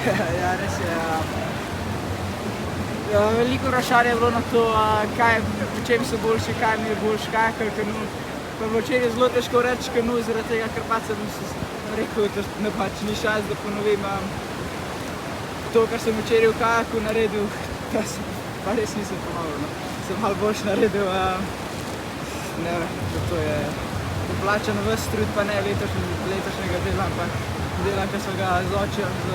Ja, res je. Veliko vprašanje je bilo na to, v čem so boljši, kaj mi je boljši, kajak kanu. Pa bilo včeraj zelo težko reči kanu, zaradi tega, ker pač sem rekel, da pač ni šans, da ponovim to, kar sem včeraj v kajaku naredil, pa res nisem ponovil. No. Sem malo boljš naredil, ne vem, to je poplačan ves trud, pa ne letošnjega dela, ampak dela, ki so ga z očem, z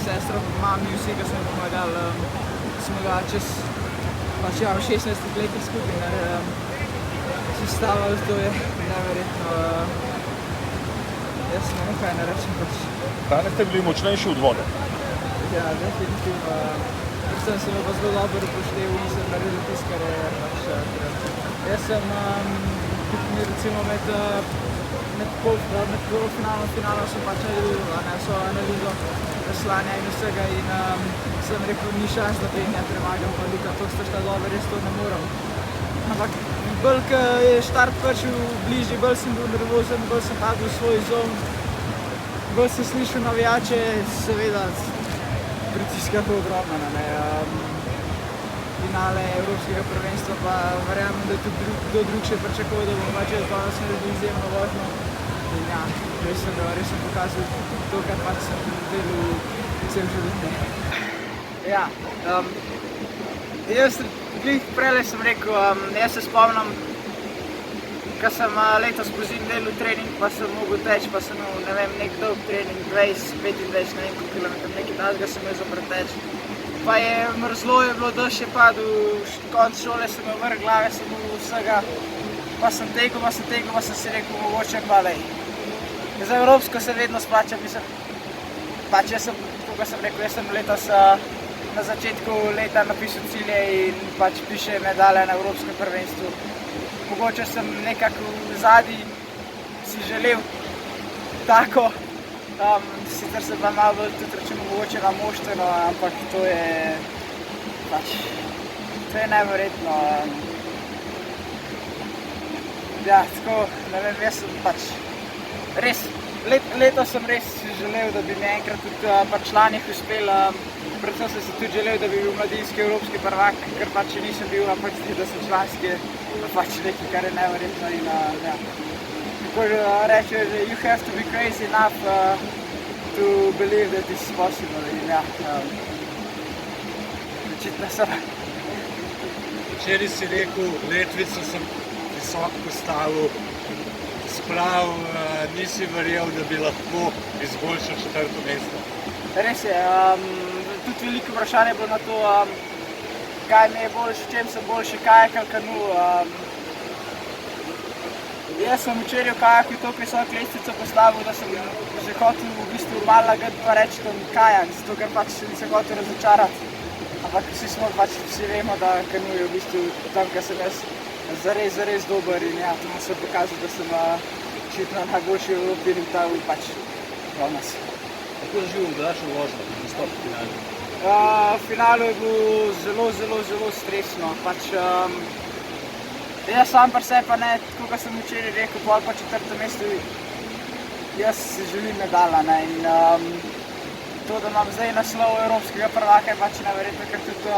sestro, mami, vsi, ki so mi pomagali, smo ga čez 16 letih skupaj sestavili, to je neverjetno. Jaz ne vem, kaj ne rečem pač. Danes ste bili močnejši od vode? Ja, definitivno. Predvsem sem pa zelo dobro upošteval in sem naredil tisto, kar je pač treba. Jaz sem recimo med polfinalom in finalom sem pač naredil vso analizo veslanja in vsega in sem rekel, ni šans, da Benja premagam, pa Luka, to sta šla dobro, res to ne moram. Ampak bolj, ko je štart prišel bližje, bolj sem bil nervozen, bolj sem padel v svoj zon, bolj sem slišal navijače, seveda pritiska pa ogromno. Finale Evropskega prvenstva pa verjamem, da je tudi kdo drug še pričakoval, da bom čez danes naredil izjemno vožnjo. In ja, res sem pokazal to, kar pač sem delal cel življenje. Ja, jaz prejle sem rekel, jaz se spomnim, ko sem letos pozimi delal trening, pa sem mogel teči, pa sem imel, ne vem, nek dolg trening, 20-25, ne vem koliko kilometrov, nekaj tasga sem imel za preteči. Pa je mrzlo, je bilo dež je padel, konc šole sem imel vrh glave, sem imel vsega, pa sem tekel, pa sem si rekel, mogoče pa lej. Za evropsko se vedno splača, mislim, pač jaz sem, kako sem rekel, jaz sem letos na začetku leta napisal cilje in pač piše medalje na Evropskem prvenstvu. Mogoče sem nekako v zadnji si želel tako, sicer se pa malo bolj tudi rečemo mogoče na moštveno, ampak to je pač, to je neverjetno. Ja, tako, ne vem, jaz sem pač res, letos sem res želel, da bi mi enkrat tudi pač članih uspel, predvsem sem si tudi želel, da bi bil mladinski evropski prvak, ker pač še nisem bil, ampak zdi, da sem članski, pač nekaj, kar je neverjetno in ja. Tako reče, you have to be crazy enough to believe that this is possible in ja, očitno sem. Včeraj si rekel, letvico sem visoko postavil, sprav nisi verjel, da bi lahko izboljšal 4. mesto. Res je, tudi veliko vprašanje je bilo na to, kaj mi je boljše, v čem sem boljši, kajak ali kanu. Jaz sem včeraj v kajaku toliko visoko lestvico postavil, da sem že hotel v bistvu malo lagati pa reči kajak, zato ker pač se nisem hotel razočarati. Ampak vsi vemo, da kanu je v bistvu tam, kjer sem jaz zares dober in ja, to sem pokazal, da sem očitno najboljši v Evropi in ta pač danes. Kako doživel današnjo vožnjo, nastop v finalu? V finalu je bilo zelo stresno. Pač, jaz sam pri sebi pa ne, tako kot sem včeraj rekel, pol pa 4. mesto, jaz si želim medalja. In to, da imam zdaj naslov evropskega prvaka, je pač neverjetno, ker tudi,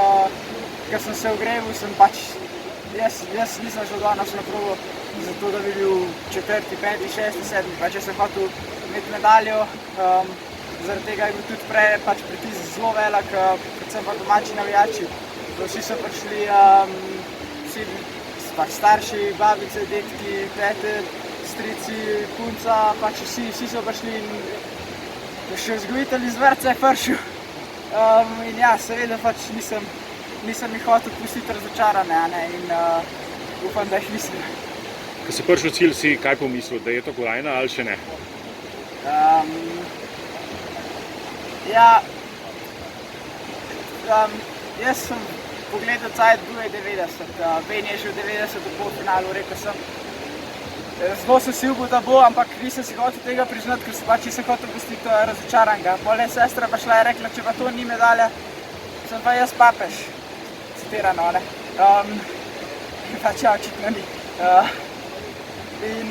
ker sem se ogreval, sem pač, jaz nisem že danes na probo za to, da bi bil 4., 5., 6., 7. Pač jaz sem hotel imeti medaljo. Zaradi tega je bil tudi prej pač pritisk zelo velik, predvsem pa domači navijači. Vsi so prišli, vsi pač starši, babice, detki, tete, strici, punca, pač vsi so prišli in še vzgojitelj iz vrtca je prišel. In ja, seveda pač nisem jih hotel pustiti razočarane in upam, da jih nisem. Ko si prišel v cilj, si kaj pomislil, da je to kolajna ali še ne? Ja, jaz sem pogledal cajt, bil je 90, Ben je že v 90 v polfinalu, rekel sem. Zelo sem si upal, da bo, ampak nisem si hotel tega priznati, ker sem pač nisem hotel pustiti razočaranega. Potem je sestra prišla in rekla, če pa to ni medalja, sem pa jaz papež, citirano, ne. Pač ja, očitno ni. In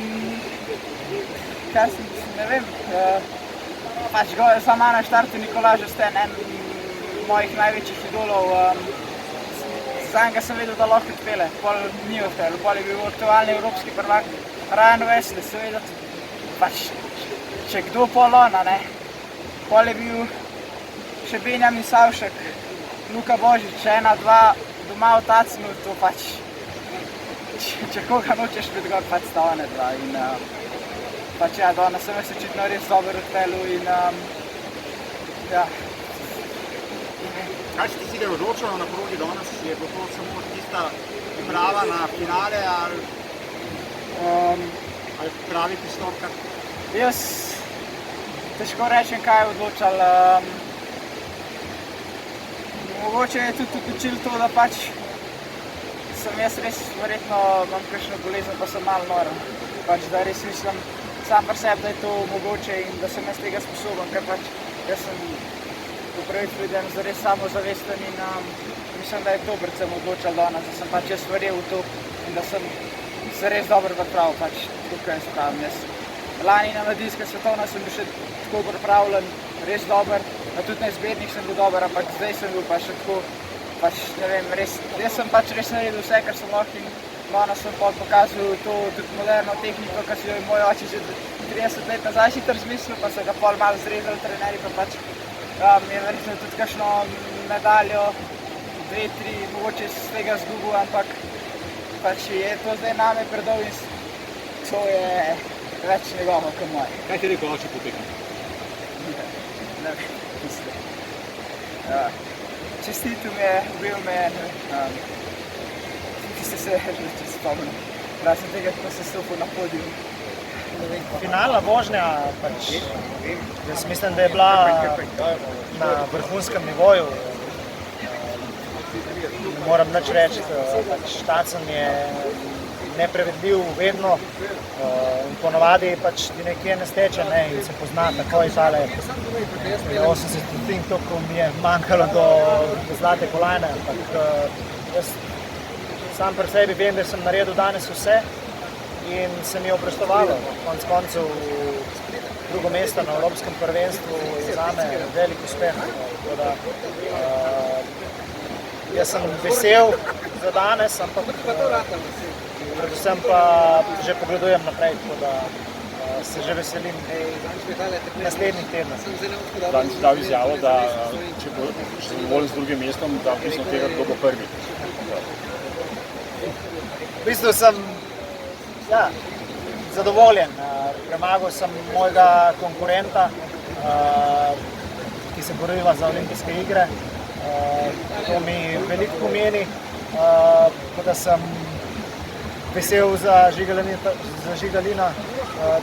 kaj sem, ne vem, pač za mano je štartil Nikolaj Žesten, en mojih največjih idolov. Za enega sem vedel, da lahko odpele, pol ni odpel, pol je bil aktualni evropski prvak Ryan Wesley, seveda, pač, če kdo pol ona, ne. Pol je bil še Benjamin Savšek, Luka Božič, 1-2 doma v Tacnu, to pač, če koga nočeš biti gor, pač sta one dva. In pač ja, danes sem se očitno res dobro odpelil in ja. Kaj si ti si odločil na progi danes? Je bilo to samo tista priprava na finale ali pravi pristop? Jaz težko rečem, kaj je odločal. Mogoče je tudi odločil to, da pač sem jaz res verjetno imam kakšno bolezen, pa sem malo nor. Pač da res mislim sam pri sebi, da je to mogoče in da sem jaz tega sposoben, ker pač jaz sem upravičil, da sem res samozavesten in mislim, da je to predvsem odločal danes, da sem pač jaz verjel v to in da sem se res dobro pripravil, pač tukaj se pravim jaz. Lani na mladinska svetovna sem bil še tako pripravljen, res dober, tudi na izbirnih sem bil dober, ampak zdaj sem bil pa še tako, pač ne vem, res, jaz sem pač res naredil vse, kar sem lahko in danes sem pa pokazal to tudi moderno tehniko, kar si jo je moj oči že 30 let nazaj hitro zmislil, pa so ga pol malo zrezali trenerji, pa pač je verjetno tudi kakšno medaljo, 2-3, mogoče z tega zgubil, ampak pač je to zdaj name predal in to je več njegovo kot moje. Kaj ti je rekel oče po tekmi? Ne vem, mislim. Čestitil mi je, bil me, ki ste se že spomnil, razen tega, ko se stopil na podiju. Finalna vožnja, pač, jaz mislim, da je bila na vrhunskem nivoju. Ne moram nič reči, pač Tacen je neprevedljiv vedno in ponovadi pač ti nekje ne steče in se pozna takoj tale 80 stotink, to, ko mi je manjkalo do zlate kolajne, ampak jaz sam pri sebi vem, da sem naredil danes vse in se mi je obrestovalo. Konec koncev drugo mesto na evropskem prvenstvu je zame velik uspeh. Jaz sem vesel za danes, ampak predvsem pa že pogledujem naprej, tako da se že veselim naslednjih tednov. Danes si dal izjavo, da če bo zadovoljen z drugim mestom, da odvisno od tega, kdo bo prvi. V bistvu sem zadovoljen. Premagal sem mojega konkurenta, ki se boriva za olimpijske igre. To mi veliko pomeni, tako da sem vesel za Žigalina,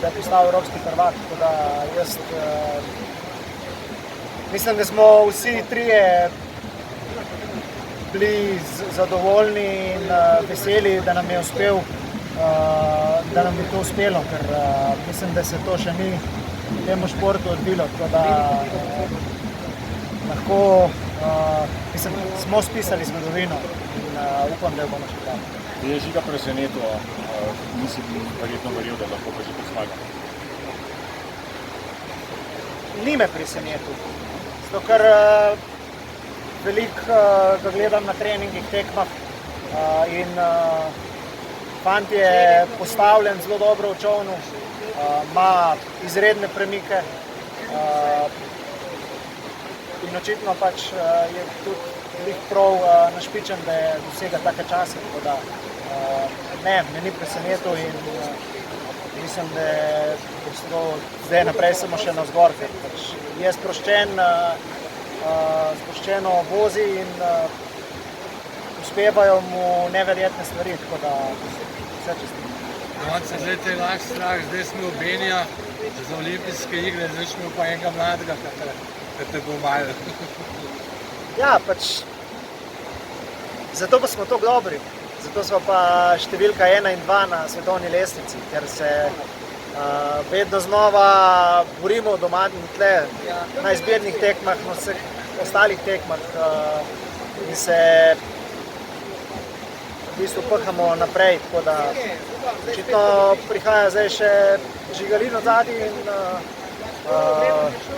da je postal evropski prvak. Tako da jaz mislim, da smo vsi trije bili zadovoljni in veseli, da nam je uspel, da nam bi to uspelo, ker mislim, da se to še ni temu športu odbilo, tako da lahko smo spisali zgodovino in upam, da jo bomo še tam. Je Žiga presenetil, nisi verjetno verjel, da lahko pa že kot zmaga. Ni me presenetil, zato ker veliko ga gledam na treningih, tekmah in fant je postavljen zelo dobro v čovnu, ima izredne premike in očitno pač je tudi prav našpičen, da je dosega take čase, tako da ne, me ni presenetil in mislim, da je zdaj naprej samo še navzgor, ker pač je sproščen, sproščeno vozi in uspevajo mu neverjetne stvari, tako da vse čestim. Konca zdaj te naš strah, zdaj smo v Benija za olimpijske igre, zdaj smo pa enega mladega, ki te bo malo. Ja, pač zato pa smo tako dobri, zato smo pa številka 1 in 2 na svetovni lestvici, ker se vedno znova borimo doma in tle na izbirnih tekmah, na vseh ostalih tekmah in se v bistvu pahamo naprej, tako da očitno prihaja zdaj še Žigalin odzadaj in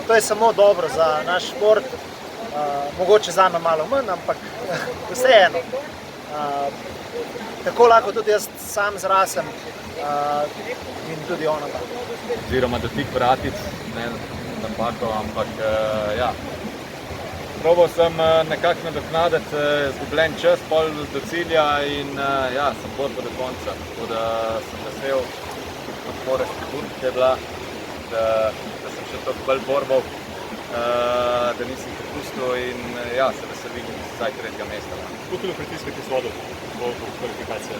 To je samo dobro za naš šport, mogoče zame malo manj, ampak vseeno. Tako lahko tudi jaz sam zrasem in tudi ona. Oziroma dotik vratic, ne napako, ampak ja. Probal sem nekako nadoknaditi izgubljen čas, pol do cilja in ja, sem boril do konca. Tako da sem vesel podpore struktur, ki je bila, da sem še toliko bolj borbal, da nisem popustil in ja, se veselim vsaj 3. mesta. Koliko je pritiska ti svodov po kvalifikacije?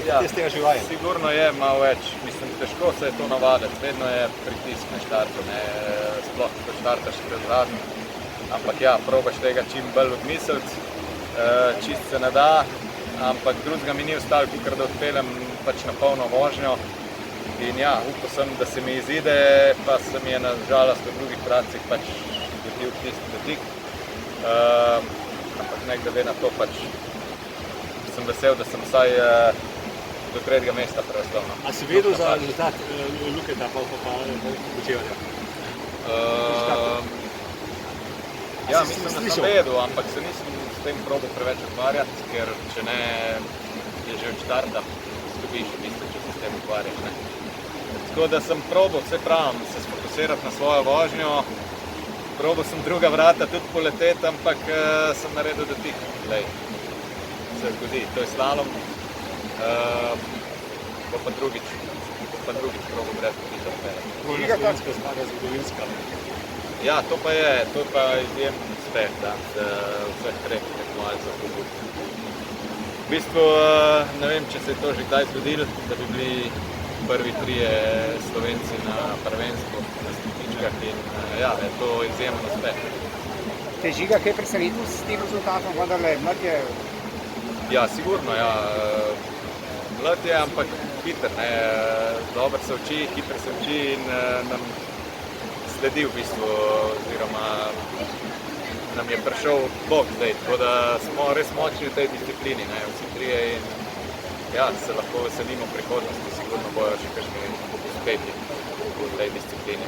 Ja, Ti z tega živaje? sigurno je malo več. Mislim, težko se je to navaditi. Vedno je pritisk na štartu, ne, sploh ko štartaš pred zadnjim. Ampak ja, probaš tega čim bolj odmisliti, čist se ne da, ampak drugega mi ni ostalo, kakor da odpeljem pač na polno vožnjo. In ja, upal sem, da se mi izide, pa se mi je na žalost v drugih vracih pač zgodil tisti dotik. Ampak ne glede na to pač sem vesel, da sem vsaj do 3. mesta preveslal. A si vedel za rezultat Luketa pa Kočevanja? Ja, mislim, da sem vedel, ampak se nisem s tem probal preveč ukvarjati, ker če ne je že od štarta, izgubiš v bistvu, če se s tem ukvarjaš. Ne. Tako da sem probal, vse pravim, se sfokusirati na svojo vožnjo. Probal sem druga vrata tudi poleteti, ampak sem naredil dotik. Lej, se zgodi, to je slalom. Bo pa drugič probal brez dotika odpeljati. Slovenska zmaga, zgodovinska. Ja, to pa je izjemen uspeh vseh 3 tekmovalcev. V bistvu ne vem, če se je to že kdaj zgodilo, da bi bili prvi 3 Slovenci na prvenstvu, na stopničkah in ja, je to izjemen uspeh. Te Žiga kaj presenetil s tem rezultatom, vendarle mlad je? Ja, sigurno, ja. Mlad je, ampak hiter, ne. Dobro se uči, hitro se uči in nam sledi v bistvu, oziroma nam je prišel bok zdaj, tako da smo res močni v tej disciplini, ne, vsi 3 in ja, se lahko veselimo prihodnosti, sigurno bojo še kakšni uspehi v tej disciplini.